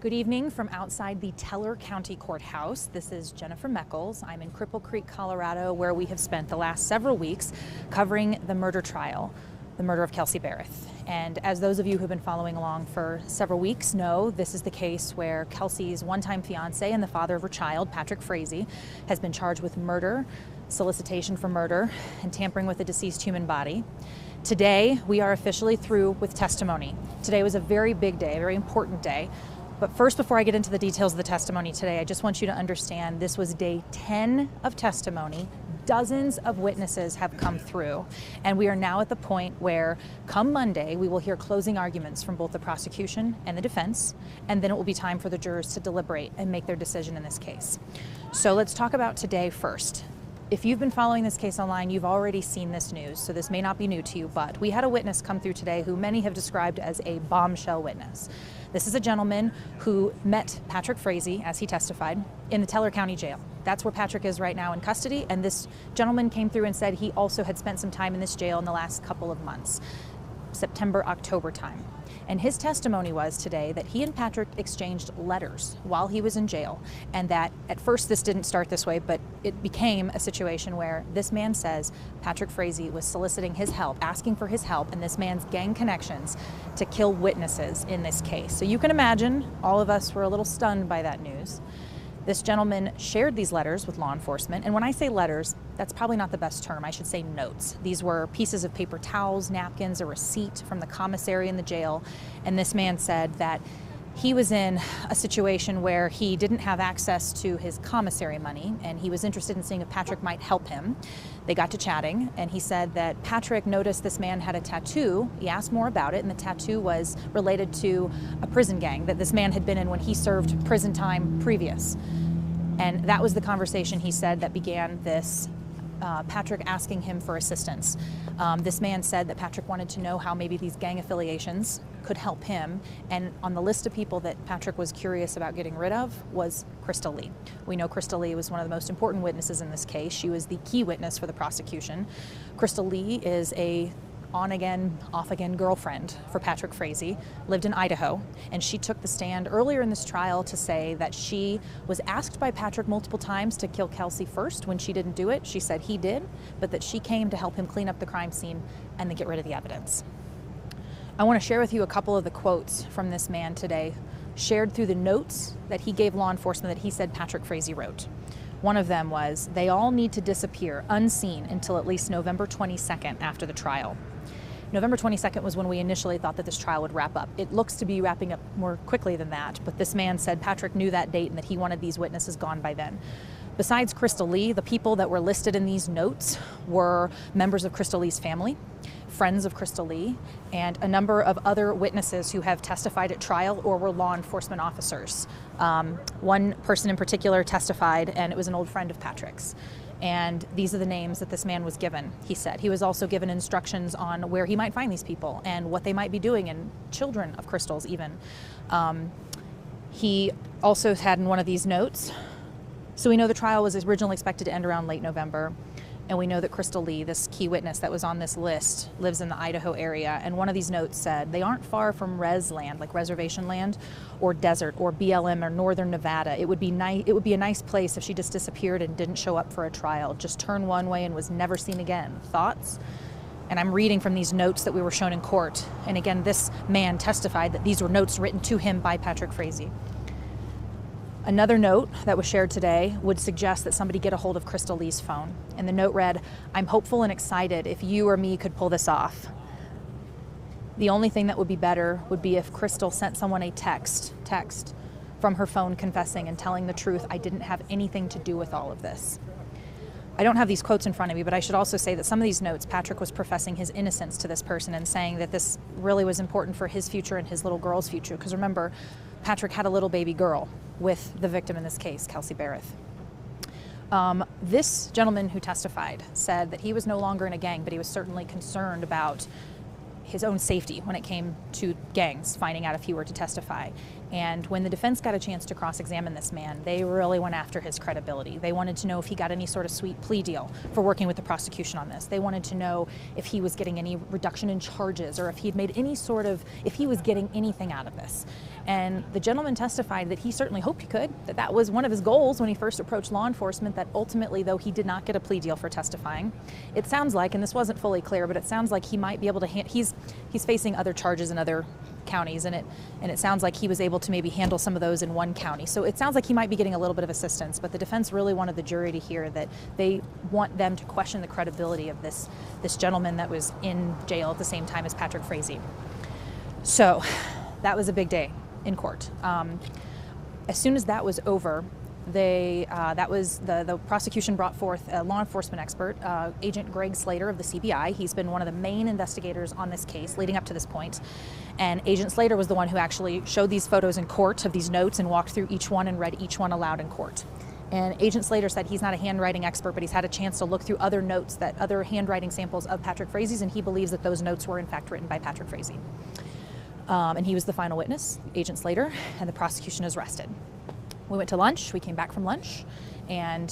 Good evening from outside the Teller County Courthouse. This is Jennifer Meckles. I'm in Cripple Creek, Colorado, where we have spent the last several weeks covering the murder trial, the murder of Kelsey Berreth. And as those of you who've been following along for several weeks know, this is the case where Kelsey's one-time fiance and the father of her child, Patrick Frazee, has been charged with murder, solicitation for murder, and tampering with a deceased human body. Today, we are officially through with testimony. Today was a very big day, a very important day. But first, before I get into the details of the testimony today, I just want you to understand this was day 10 of testimony. Dozens of witnesses have come through, and we are now at the point where, come Monday, we will hear closing arguments from both the prosecution and the defense, and then it will be time for the jurors to deliberate and make their decision in this case. So let's talk about today first. If you've been following this case online, you've already seen this news, so this may not be new to you, but we had a witness come through today who many have described as a bombshell witness. This is a gentleman who met Patrick Frazee, as he testified, in the Teller County Jail. That's where Patrick is right now in custody, and this gentleman came through and said he also had spent some time in this jail in the last couple of months, September, October time. And his testimony was today that he and Patrick exchanged letters while he was in jail, and that at first this didn't start this way, but it became a situation where this man says Patrick Frazee was soliciting his help, asking for his help, and this man's gang connections to kill witnesses in this case. So you can imagine all of us were a little stunned by that news. This gentleman shared these letters with law enforcement, and when I say letters, that's probably not the best term. I should say notes. These were pieces of paper towels, napkins, a receipt from the commissary in the jail, and this man said that he was in a situation where he didn't have access to his commissary money, and he was interested in seeing if Patrick might help him. They got to chatting, and he said that Patrick noticed this man had a tattoo. He asked more about it, and the tattoo was related to a prison gang that this man had been in when he served prison time previous. And that was the conversation, he said, that began this Patrick asking him for assistance. This man said that Patrick wanted to know how maybe these gang affiliations could help him, and on the list of people that Patrick was curious about getting rid of was Crystal Lee. We know Crystal Lee was one of the most important witnesses in this case. She was the key witness for the prosecution. Crystal Lee is a on-again, off-again girlfriend for Patrick Frazee, lived in Idaho, and she took the stand earlier in this trial to say that she was asked by Patrick multiple times to kill Kelsey first. When she didn't do it, she said he did, but that she came to help him clean up the crime scene and then get rid of the evidence. I want to share with you a couple of the quotes from this man today, shared through the notes that he gave law enforcement that he said Patrick Frazee wrote. One of them was, "They all need to disappear unseen until at least November 22nd after the trial." November 22nd was when we initially thought that this trial would wrap up. It looks to be wrapping up more quickly than that, but this man said Patrick knew that date and that he wanted these witnesses gone by then. Besides Crystal Lee, the people that were listed in these notes were members of Crystal Lee's family, friends of Crystal Lee, and a number of other witnesses who have testified at trial or were law enforcement officers. One person in particular testified, and it was an old friend of Patrick's. And these are the names that this man was given, he said. He was also given instructions on where he might find these people and what they might be doing, and children of Crystal's even. He also had in one of these notes, so we know the trial was originally expected to end around late November, and we know that Crystal Lee, this key witness that was on this list, lives in the Idaho area, and one of these notes said, "They aren't far from res land, like reservation land, or desert, or BLM, or northern Nevada. It would be a nice place if she just disappeared and didn't show up for a trial, just turned one way and was never seen again. Thoughts?" And I'm reading from these notes that we were shown in court, and again, this man testified that these were notes written to him by Patrick Frazee. Another note that was shared today would suggest that somebody get a hold of Crystal Lee's phone. And the note read, "I'm hopeful and excited if you or me could pull this off. The only thing that would be better would be if Crystal sent someone a text from her phone confessing and telling the truth. I didn't have anything to do with all of this." I don't have these quotes in front of me, but I should also say that some of these notes, Patrick was professing his innocence to this person and saying that this really was important for his future and his little girl's future. Because remember, Patrick had a little baby girl with the victim in this case, Kelsey Berreth. This gentleman who testified said that he was no longer in a gang, but he was certainly concerned about his own safety when it came to gangs, finding out if he were to testify. And when the defense got a chance to cross-examine this man, they really went after his credibility. They wanted to know if he got any sort of sweet plea deal for working with the prosecution on this. They wanted to know if he was getting any reduction in charges, or if he'd made any sort of, if he was getting anything out of this. And the gentleman testified that he certainly hoped he could, that that was one of his goals when he first approached law enforcement, that ultimately, though he did not get a plea deal for testifying, it sounds like, and this wasn't fully clear, but it sounds like he might be able to, he's facing other charges in other counties, and it sounds like he was able to maybe handle some of those in one county. So it sounds like he might be getting a little bit of assistance, but the defense really wanted the jury to hear that they want them to question the credibility of this gentleman that was in jail at the same time as Patrick Frazee. So that was a big day in court. As soon as that was over, the prosecution brought forth a law enforcement expert, Agent Greg Slater of the CBI. He's been one of the main investigators on this case leading up to this point. And Agent Slater was the one who actually showed these photos in court of these notes and walked through each one and read each one aloud in court. And Agent Slater said he's not a handwriting expert, but he's had a chance to look through other notes, that other handwriting samples of Patrick Frazee's, and he believes that those notes were in fact written by Patrick Frazee. And he was the final witness, Agent Slater, and the prosecution is arrested. We went to lunch, we came back from lunch, and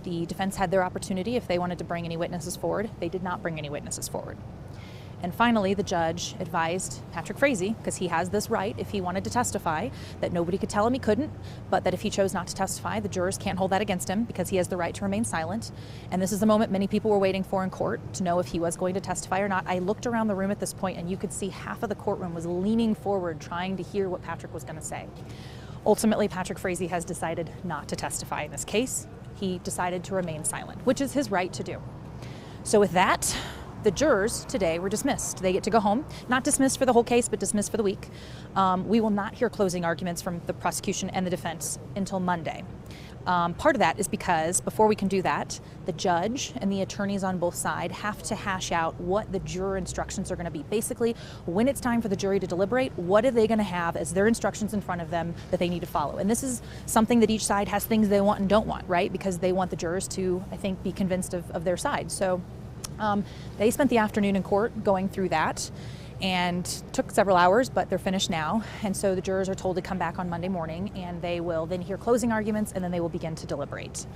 the defense had their opportunity if they wanted to bring any witnesses forward. They did not bring any witnesses forward. And finally, the judge advised Patrick Frazee, because he has this right if he wanted to testify, that nobody could tell him he couldn't, but that if he chose not to testify, the jurors can't hold that against him because he has the right to remain silent. And this is the moment many people were waiting for in court to know if he was going to testify or not. I looked around the room at this point and you could see half of the courtroom was leaning forward trying to hear what Patrick was going to say. Ultimately, Patrick Frazee has decided not to testify in this case. He decided to remain silent, which is his right to do. So with that, the jurors today were dismissed. They get to go home. Not dismissed for the whole case, but dismissed for the week. We will not hear closing arguments from the prosecution and the defense until Monday. Part of that is because before we can do that, the judge and the attorneys on both sides have to hash out what the juror instructions are going to be. Basically, when it's time for the jury to deliberate, what are they going to have as their instructions in front of them that they need to follow? And this is something that each side has things they want and don't want, right? Because they want the jurors to, I think, be convinced of their side. So they spent the afternoon in court going through that, and took several hours, but they're finished now. And so the jurors are told to come back on Monday morning, and they will then hear closing arguments, and then they will begin to deliberate.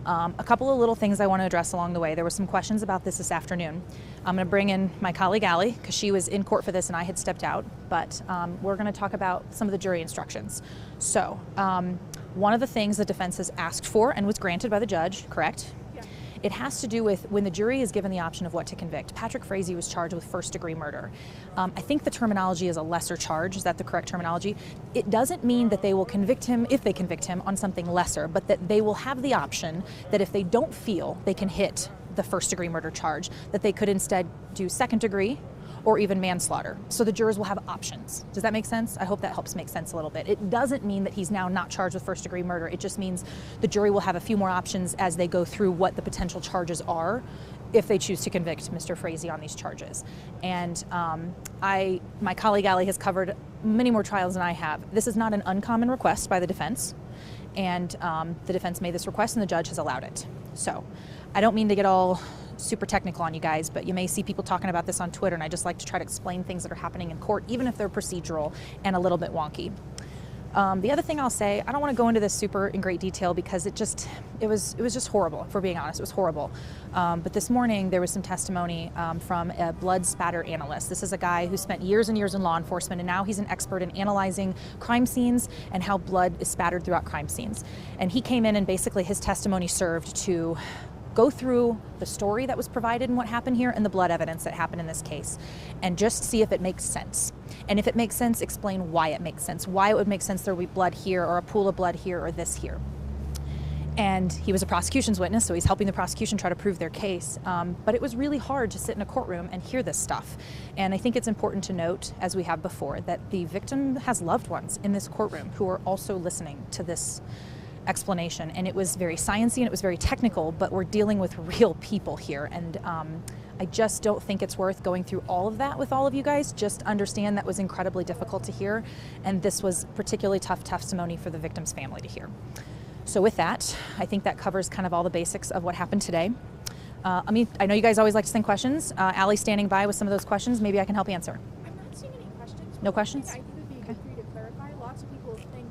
A couple of little things I want to address along the way. There were some questions about this afternoon. I'm going to bring in my colleague Allie, because she was in court for this and I had stepped out, but we're going to talk about some of the jury instructions. So one of the things the defense has asked for and was granted by the judge, correct? It has to do with when the jury is given the option of what to convict. Patrick Frazee was charged with first-degree murder. I think the terminology is a lesser charge. Is that the correct terminology? It doesn't mean that they will convict him, if they convict him, on something lesser, but that they will have the option that if they don't feel they can hit the first-degree murder charge, that they could instead do second-degree or even manslaughter. So the jurors will have options. Does that make sense? I hope that helps make sense a little bit. It doesn't mean that he's now not charged with first-degree murder. It just means the jury will have a few more options as they go through what the potential charges are if they choose to convict Mr. Frazee on these charges. And my colleague Allie has covered many more trials than I have. This is not an uncommon request by the defense, and the defense made this request and the judge has allowed it. So I don't mean to get all super technical on you guys, but you may see people talking about this on Twitter, and I just like to try to explain things that are happening in court, even if they're procedural and a little bit wonky. The other thing I'll say, I don't want to go into this super in great detail because it was just horrible, if we're being honest. It was horrible. But this morning there was some testimony from a blood spatter analyst. This is a guy who spent years and years in law enforcement, and now he's an expert in analyzing crime scenes and how blood is spattered throughout crime scenes. And he came in, and basically his testimony served to go through the story that was provided and what happened here and the blood evidence that happened in this case, and just see if it makes sense. And if it makes sense, explain why it makes sense, why it would make sense there would be blood here or a pool of blood here or this here. And he was a prosecution's witness, so he's helping the prosecution try to prove their case. But it was really hard to sit in a courtroom and hear this stuff. And I think it's important to note, as we have before, that the victim has loved ones in this courtroom who are also listening to this explanation. And it was very sciencey and it was very technical, but we're dealing with real people here. And I just don't think it's worth going through all of that with all of you guys. Just understand that was incredibly difficult to hear. And this was particularly tough testimony for the victim's family to hear. So with that, I think that covers kind of all the basics of what happened today. I know you guys always like to send questions. Allie's standing by with some of those questions. Maybe I can help answer. I'm not seeing any questions. No questions? I think it would be good for you to clarify. Lots of people think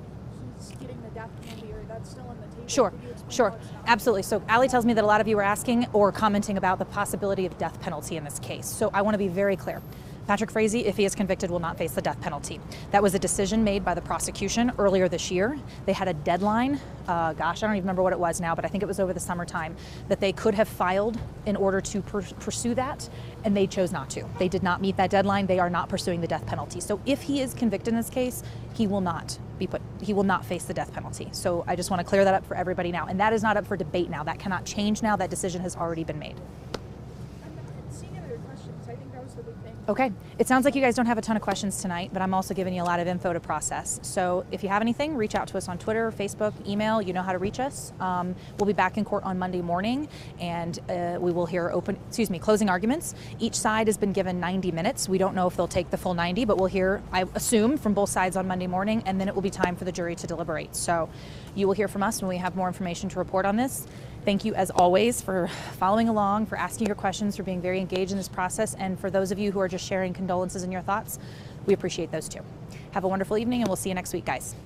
he's getting the death penalty or that's still on the table. Sure, Could you explain sure, how it's not? absolutely. So Allie tells me that a lot of you are asking or commenting about the possibility of death penalty in this case. So I want to be very clear. Patrick Frazee, if he is convicted, will not face the death penalty. That was a decision made by the prosecution earlier this year. They had a deadline, I don't even remember what it was now, but I think it was over the summertime, that they could have filed in order to pursue that, and they chose not to. They did not meet that deadline. They are not pursuing the death penalty. So if he is convicted in this case, he will not face the death penalty. So I just want to clear that up for everybody now. And that is not up for debate now. That cannot change now. That decision has already been made. I'm not seeing other questions. I think that was the big thing. Okay, it sounds like you guys don't have a ton of questions tonight, but I'm also giving you a lot of info to process. So if you have anything, reach out to us on Twitter, Facebook, email, you know how to reach us. We'll be back in court on Monday morning, and we will hear closing arguments. Each side has been given 90 minutes. We don't know if they'll take the full 90, but we'll hear, I assume, from both sides on Monday morning, and then it will be time for the jury to deliberate. So you will hear from us when we have more information to report on this. Thank you, as always, for following along, for asking your questions, for being very engaged in this process, and for those of you who are just sharing condolences and your thoughts, we appreciate those too. Have a wonderful evening, and we'll see you next week, guys.